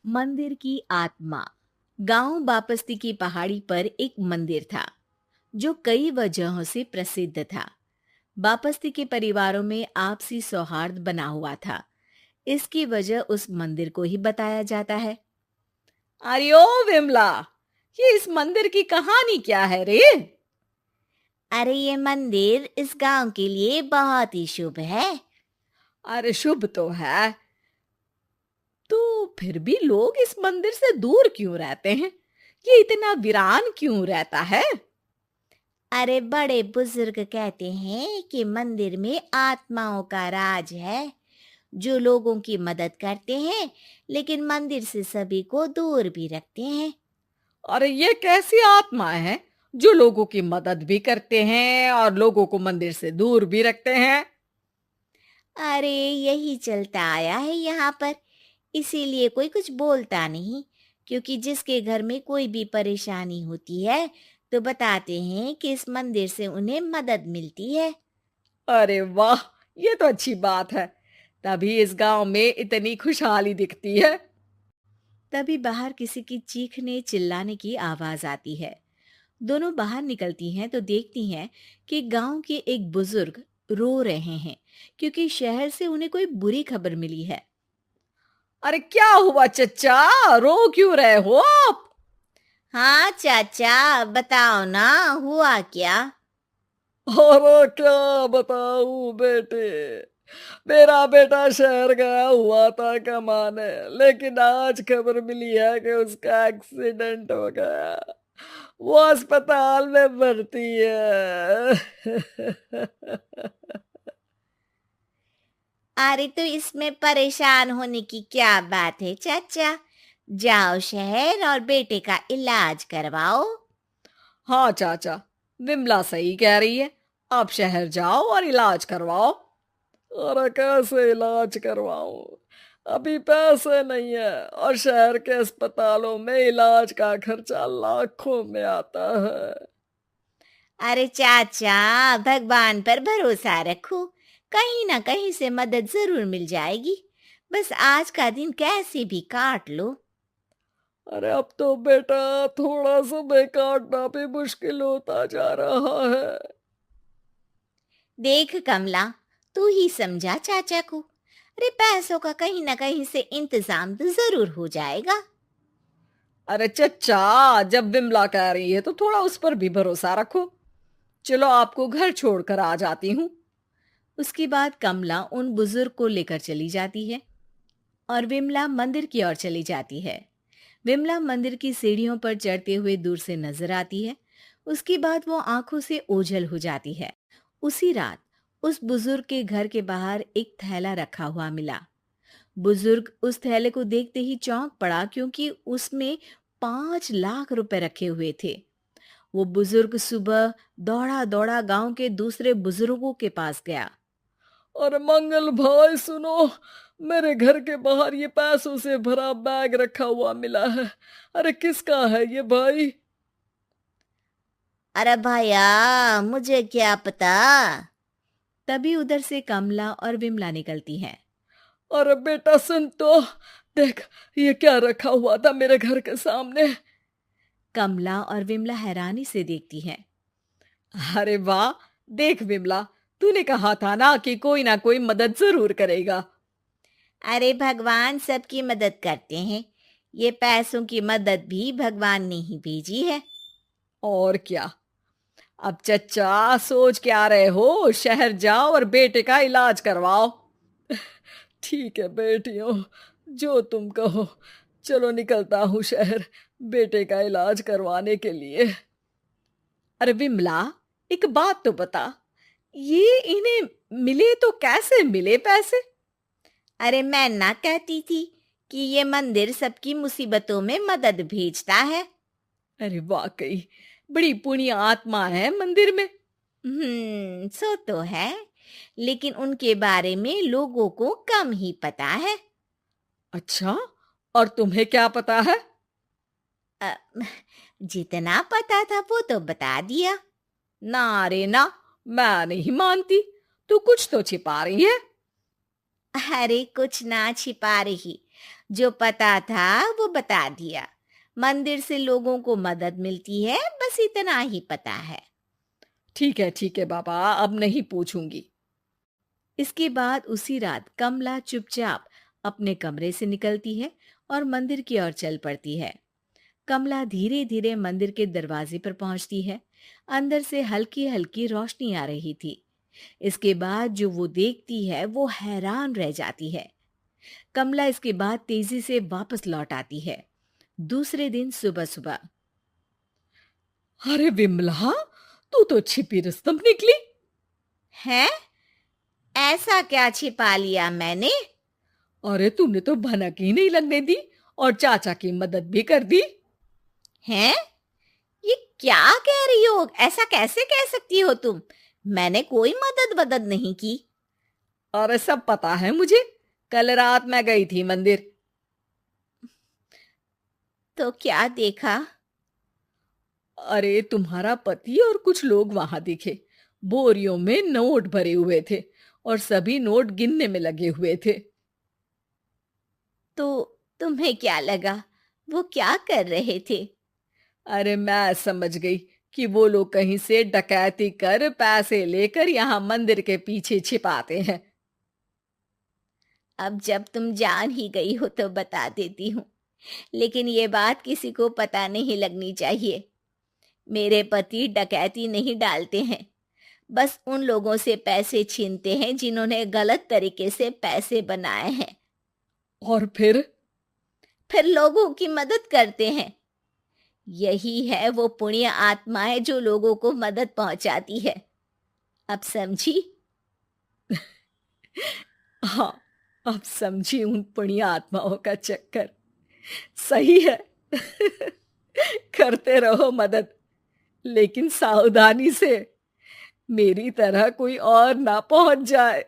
मंदिर की आत्मा। गांव बापस्ती की पहाड़ी पर एक मंदिर था जो कई वजहों से प्रसिद्ध था। बापस्ती के परिवारों में आपसी सौहार्द बना हुआ था। इसकी वजह उस मंदिर को ही बताया जाता है। अरे ओ विमला, ये इस मंदिर की कहानी क्या है रे? अरे ये मंदिर इस गांव के लिए बहुत ही शुभ है। अरे शुभ तो है, तो फिर भी लोग इस मंदिर से दूर क्यों रहते हैं? ये इतना वीरान क्यों रहता है? अरे बड़े बुजुर्ग कहते हैं कि मंदिर में आत्माओं का राज है जो लोगों की मदद करते हैं, लेकिन मंदिर से सभी को दूर भी रखते हैं। अरे ये कैसी आत्मा है जो लोगों की मदद भी करते हैं और लोगों को मंदिर से दूर भी रखते हैं? अरे यही चलता आया है यहाँ पर, इसीलिए कोई कुछ बोलता नहीं। क्योंकि जिसके घर में कोई भी परेशानी होती है तो बताते हैं कि इस मंदिर से उन्हें मदद मिलती है। अरे वाह, ये तो अच्छी बात है। तभी इस गांव में इतनी खुशहाली दिखती है। तभी बाहर किसी की चीखने चिल्लाने की आवाज आती है। दोनों बाहर निकलती हैं तो देखती हैं कि गांव के एक बुजुर्ग रो रहे हैं क्योंकि शहर से उन्हें कोई बुरी खबर मिली है। अरे क्या हुआ चच्चा, रो क्यों रहे हो आप? हाँ चाचा, बताओ ना, हुआ क्या? अरे क्या बताऊं बेटे, मेरा बेटा शहर गया हुआ था कमाने, लेकिन आज खबर मिली है कि उसका एक्सीडेंट हो गया। वो अस्पताल में भर्ती है। अरे तो इसमें परेशान होने की क्या बात है चाचा? जाओ शहर और बेटे का इलाज करवाओ। हाँ चाचा, विमला सही कह रही है। आप शहर जाओ और इलाज करवाओ। अरे कैसे इलाज करवाऊं, अभी पैसे नहीं है और शहर के अस्पतालों में इलाज का खर्चा लाखों में आता है। अरे चाचा, भगवान पर भरोसा रखो, कहीं ना कहीं से मदद जरूर मिल जाएगी। बस आज का दिन कैसे भी काट लो। अरे अब तो बेटा थोड़ा समय काटना भी मुश्किल होता जा रहा है। देख कमला, तू ही समझा चाचा को। अरे पैसों का कहीं ना कहीं से इंतजाम तो जरूर हो जाएगा। अरे चच्चा, जब विमला कह रही है तो थोड़ा उस पर भी भरोसा रखो। चलो आपको घर छोड़कर आ जाती हूँ। उसके बाद कमला उन बुजुर्ग को लेकर चली जाती है और विमला मंदिर की ओर चली जाती है। विमला मंदिर की सीढ़ियों पर चढ़ते हुए दूर से नजर आती है। उसके बाद वो आंखों से ओझल हो जाती है। उसी रात उस बुजुर्ग के घर के बाहर एक थैला रखा हुआ मिला। बुजुर्ग उस थैले को देखते ही चौंक पड़ा क्योंकि उसमें 5 लाख रुपए रखे हुए थे। वो बुजुर्ग सुबह दौड़ा दौड़ा गांव के दूसरे बुजुर्गों के पास गया। और मंगल भाई सुनो, मेरे घर के बाहर ये पैसों से भरा बैग रखा हुआ मिला है। अरे किसका है ये भाई? अरे भैया, मुझे क्या पता। तभी उधर से कमला और विमला निकलती हैं। अरे बेटा सुन तो, देख ये क्या रखा हुआ था मेरे घर के सामने। कमला और विमला हैरानी से देखती हैं। अरे वाह, देख विमला, तूने कहा था ना कि कोई ना कोई मदद जरूर करेगा। अरे भगवान सबकी मदद करते हैं। ये पैसों की मदद भी भगवान ने ही भेजी है। और क्या। अब चच्चा सोच क्या रहे हो, शहर जाओ और बेटे का इलाज करवाओ। ठीक है बेटियों, जो तुम कहो। चलो निकलता हूँ शहर बेटे का इलाज करवाने के लिए। अरे विमला, एक बात तो बता, ये इन्हें मिले तो कैसे मिले पैसे? अरे मैं ना कहती थी कि ये मंदिर सबकी मुसीबतों में मदद भेजता है। अरे वाकई बड़ी पुण्य आत्मा है मंदिर में। सो तो है, लेकिन उनके बारे में लोगों को कम ही पता है। अच्छा, और तुम्हें क्या पता है? अ, जितना पता था वो तो बता दिया। ना रे ना, मैं नहीं मानती। तू कुछ तो छिपा रही है। अरे कुछ ना छिपा रही, जो पता था वो बता दिया। मंदिर से लोगों को मदद मिलती है, बस इतना ही पता है। ठीक है बाबा, अब नहीं पूछूंगी। इसके बाद उसी रात कमला चुपचाप अपने कमरे से निकलती है और मंदिर की ओर चल पड़ती है। कमला धीरे धीरे मंदिर के दरवाजे पर पहुंचती है। अंदर से हल्की हल्की रोशनी आ रही थी। इसके बाद जो वो देखती है वो हैरान रह जाती है। कमला इसके बाद तेजी से वापस लौट आती है। दूसरे दिन सुबह सुबह। अरे विमला, तू तो छिपी रुस्तम निकली। है? ऐसा क्या छिपा लिया मैंने? अरे तूने तो भनक ही नहीं लगने दी और चाचा की मदद भी कर दी। हैं? ये क्या कह रही हो? ऐसा कैसे कह सकती हो तुम? मैंने कोई मदद वदद नहीं की। अरे सब पता है मुझे, कल रात मैं गई थी मंदिर। तो क्या देखा? अरे तुम्हारा पति और कुछ लोग वहां दिखे। बोरियों में नोट भरे हुए थे और सभी नोट गिनने में लगे हुए थे। तो तुम्हें क्या लगा? वो क्या कर रहे थे? अरे मैं समझ गई कि वो लोग कहीं से डकैती कर पैसे लेकर यहाँ मंदिर के पीछे छिपाते हैं। अब जब तुम जान ही गई हो तो बता देती हूँ, लेकिन ये बात किसी को पता नहीं लगनी चाहिए। मेरे पति डकैती नहीं डालते हैं, बस उन लोगों से पैसे छीनते हैं जिन्होंने गलत तरीके से पैसे बनाए हैं। और फिर लोगों की मदद करते हैं। यही है वो पुण्य आत्माएं जो लोगों को मदद पहुंचाती है। अब समझी? हाँ, अब समझी उन पुण्य आत्माओं का चक्कर। सही है। करते रहो मदद, लेकिन सावधानी से, मेरी तरह कोई और ना पहुंच जाए।